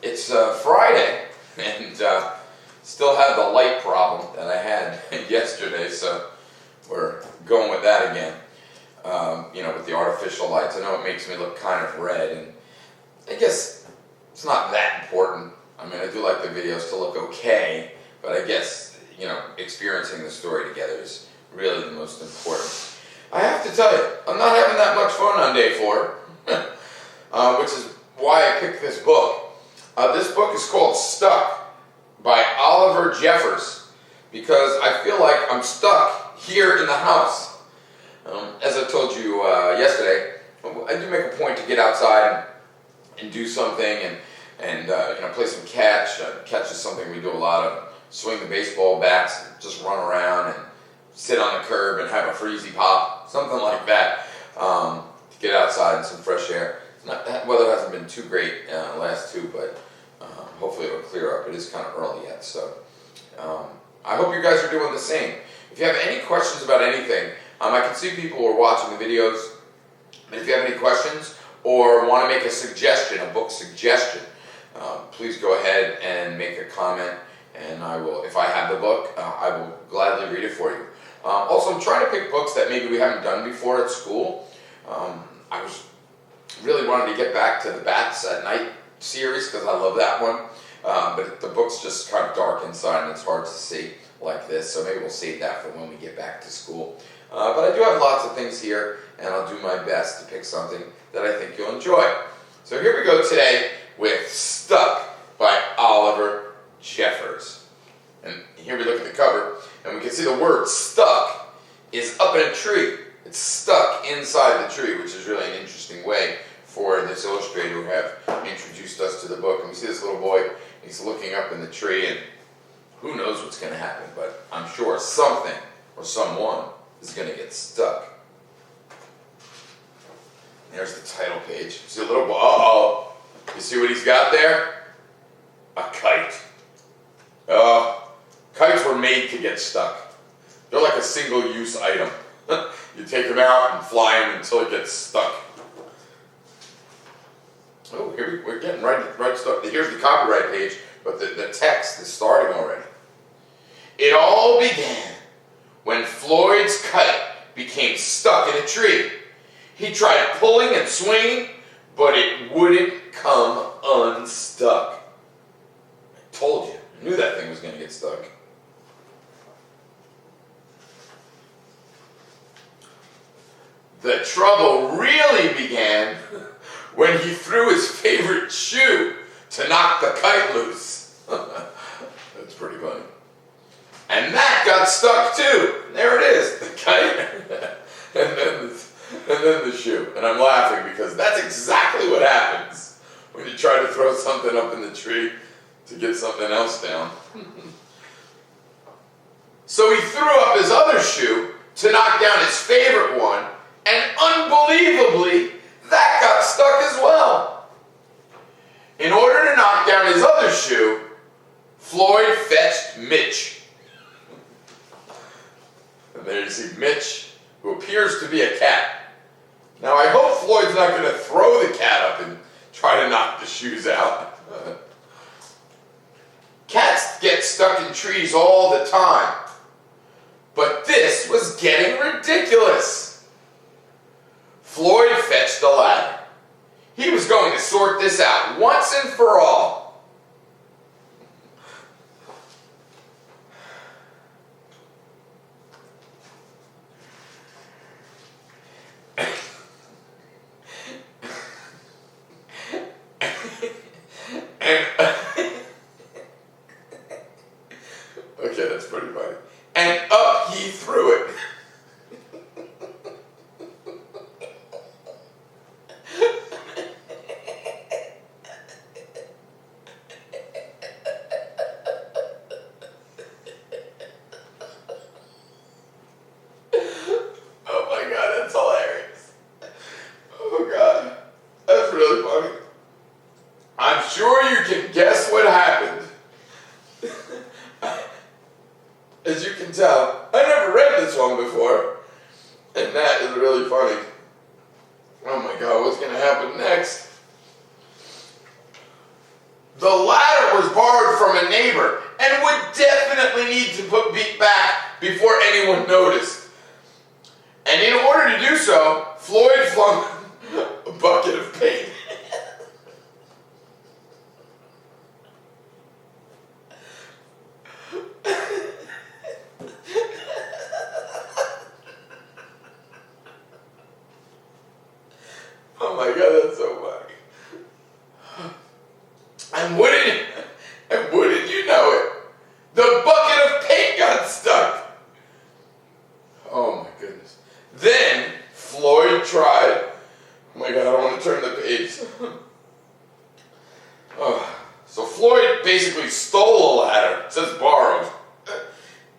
It's Friday, and still have the light problem that I had yesterday, so we're going with that again. With the artificial lights. I know it makes me look kind of red, and I guess it's not that important. I mean, I do like the videos to look okay, but I guess, experiencing the story together is really the most important. I have to tell you, I'm not having that much fun on day 4, which is why I picked this book. This book is called Stuck by Oliver Jeffers, because I feel like I'm stuck here in the house. As I told you yesterday, I do make a point to get outside and do something and play some catch. Catch is something we do a lot of. Swing the baseball bats, and just run around and sit on the curb and have a freezy pop, something like that, to get outside in some fresh air. That weather hasn't been too great last 2, but hopefully it'll clear up. It is kind of early yet, so I hope you guys are doing the same. If you have any questions about anything, I can see people who are watching the videos, but if you have any questions or want to make a suggestion, a book suggestion, please go ahead and make a comment, and I will, if I have the book, I will gladly read it for you. Also, I'm trying to pick books that maybe we haven't done before at school. I was really wanted to get back to the Bats at Night series because I love that one, but the book's just kind of dark inside and it's hard to see like this, so maybe we'll save that for when we get back to school. But I do have lots of things here, and I'll do my best to pick something that I think you'll enjoy. So here we go today with Stuck by Oliver Jeffers. And here we look at the cover, and we can see the word stuck is up in a tree. It's stuck inside the tree, which is really an interesting way for this illustrator who have introduced us to the book. And we see this little boy, he's looking up in the tree, and who knows what's going to happen, but I'm sure something or someone is going to get stuck. There's the title page. See a little boy. Uh-oh. You see what he's got there? A kite. Kites were made to get stuck. They're like a single-use item. You take them out and fly them until it gets stuck. Oh, here we're getting right stuck. Here's the copyright page, but the text is starting already. It all began when Floyd's kite became stuck in a tree. He tried pulling and swinging, but it wouldn't come unstuck. I told you. I knew that thing was going to get stuck. The trouble really began when he threw his favorite shoe to knock the kite loose. That's pretty funny. And that got stuck too. There it is, the kite, and then the shoe. And I'm laughing because that's exactly what happens when you try to throw something up in the tree to get something else down. So he threw up his other shoe to knock down his favorite one, and unbelievably, that got stuck as well. In order to knock down his other shoe, Floyd fetched Mitch. And there you see Mitch, who appears to be a cat. Now I hope Floyd's not going to throw the cat up and try to knock the shoes out. Cats get stuck in trees all the time. But this was getting ridiculous. Floyd fetched a ladder. He was going to sort this out once and for all. Okay, that's pretty funny. And up he threw it. Oh my God, that's hilarious. Oh God, that's really funny. I'm sure you can guess what happened. As you can tell, I never read this one before, and that is really funny. Oh my God, what's going to happen next? The ladder was borrowed from a neighbor and would definitely need to be back before anyone noticed. And in order to do so, Floyd flung a bucket of paint. Oh my God, that's so funny. And wouldn't you know it, the bucket of paint got stuck. Oh my goodness. Then Floyd tried. Oh my God, I don't want to turn the page. So Floyd basically stole a ladder. It says borrowed.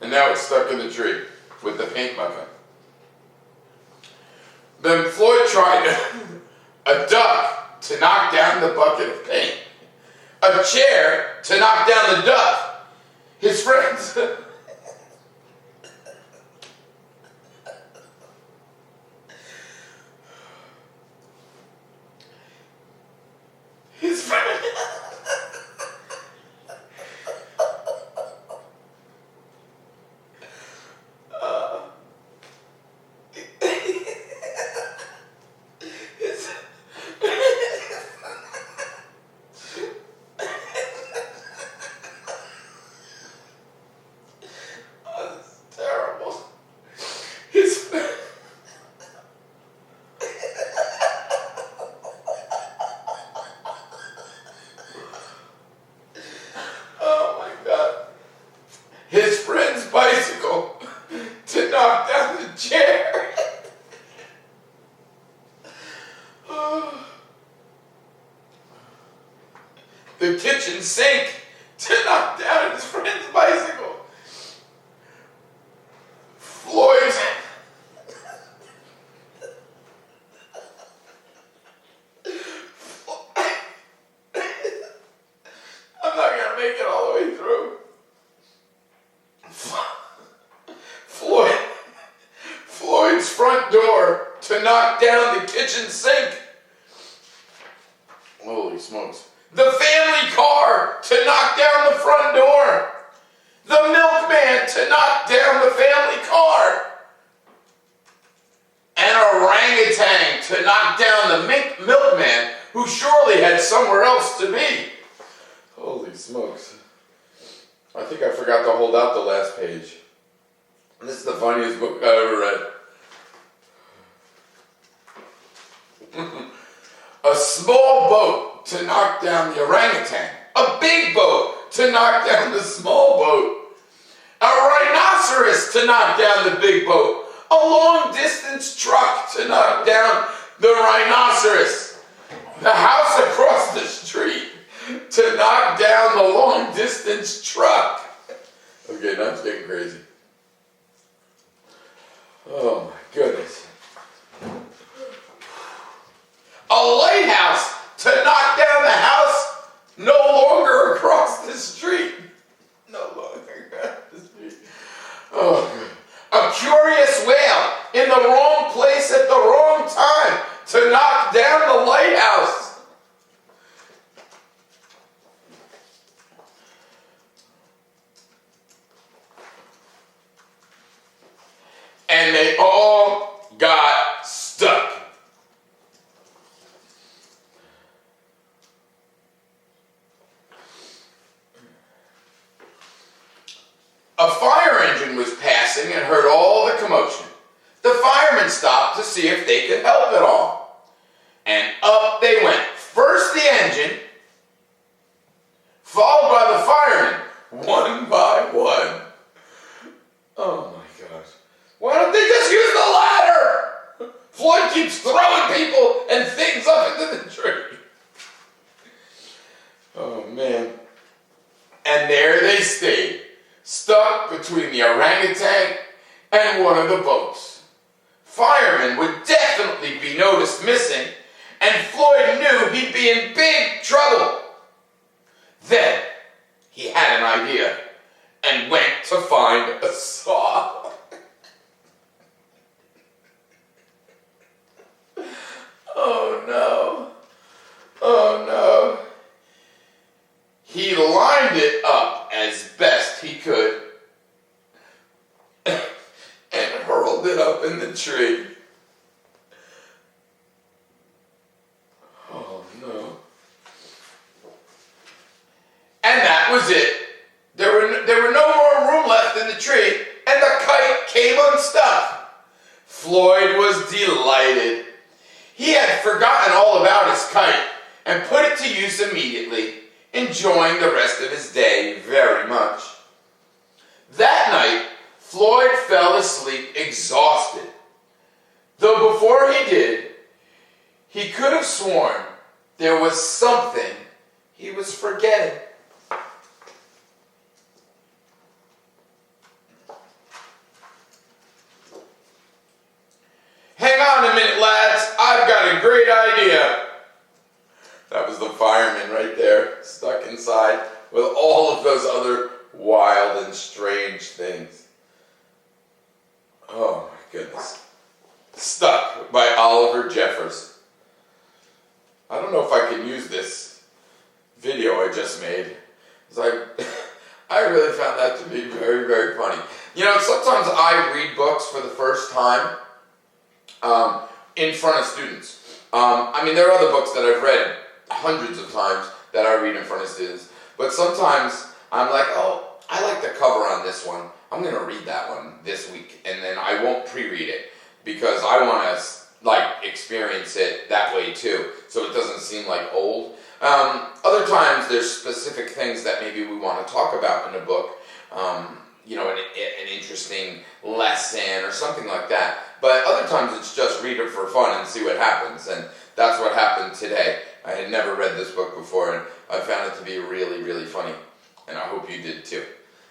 And now it's stuck in the tree with the paint muffin. Then Floyd tried a duck to knock down the bucket of paint. A chair to knock down the duck. His friends. His friend. His friend's bicycle to knock down the chair. The kitchen sink to knock down his friend's bicycle. Floyd's I'm not gonna make it all the way through. Floyd's front door to knock down the kitchen sink. Holy smokes. The family car to knock down the front door. The milkman to knock down the family car. An orangutan to knock down the milkman who surely had somewhere else to be. Holy smokes. I think I forgot to hold out the last page. This is the funniest book I've ever read. A small boat to knock down the orangutan. A big boat to knock down the small boat. A rhinoceros to knock down the big boat. A long-distance truck to knock down the rhinoceros. The house across the street to knock down the long-distance truck. Okay, now it's getting crazy. Oh my goodness. A lighthouse to knock down the house no longer across the street. No longer across the street. Oh, a curious whale in the wrong place at the wrong time to knock down the lighthouse. And they all got stuck. A fire engine was passing and heard all the commotion. The firemen stopped to see if they could help at all. And up they went. First the engine, followed by the firemen, one by one. Oh my gosh. Why don't they just use the ladder? Floyd keeps throwing people and things up into the tree. Oh man. And there they stayed, stuck between the orangutan and one of the boats. Firemen would definitely be noticed missing, and Floyd knew he'd be in big trouble. Then he had an idea and went to find a saw. Oh no. Oh no. tree. Oh no. And that was it. There were no more room left in the tree, and the kite came unstuck. Floyd was delighted. He had forgotten all about his kite and put it to use immediately, enjoying the rest of his day very much. That night, Floyd fell asleep exhausted. Though before he did, he could have sworn there was something he was forgetting. Hang on a minute, lads. I've got a great idea. That was the fireman right there, stuck inside with all of those other wild and strange things. Oh my goodness. Stuck by Oliver Jeffers. I don't know if I can use this video I just made. I really found that to be very, very funny. You know, sometimes I read books for the first time in front of students. I mean, there are other books that I've read hundreds of times that I read in front of students, but sometimes I'm like, oh, I like the cover on this one. I'm going to read that one this week, and then I won't pre-read it because I want to experience it that way too, so it doesn't seem like old. Other times there's specific things that maybe we want to talk about in a book, you know, an interesting lesson or something like that. But other times it's just read it for fun and see what happens, and that's what happened today. I had never read this book before, and I found it to be really, really funny, and I hope you did too.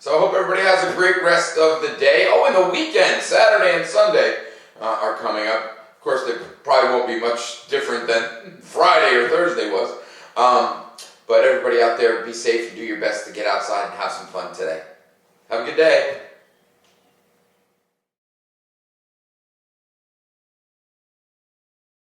So I hope everybody has a great rest of the day. Oh, and the weekend, Saturday and Sunday, are coming up. Of course, they probably won't be much different than Friday or Thursday was. But everybody out there, be safe and do your best to get outside and have some fun today. Have a good day.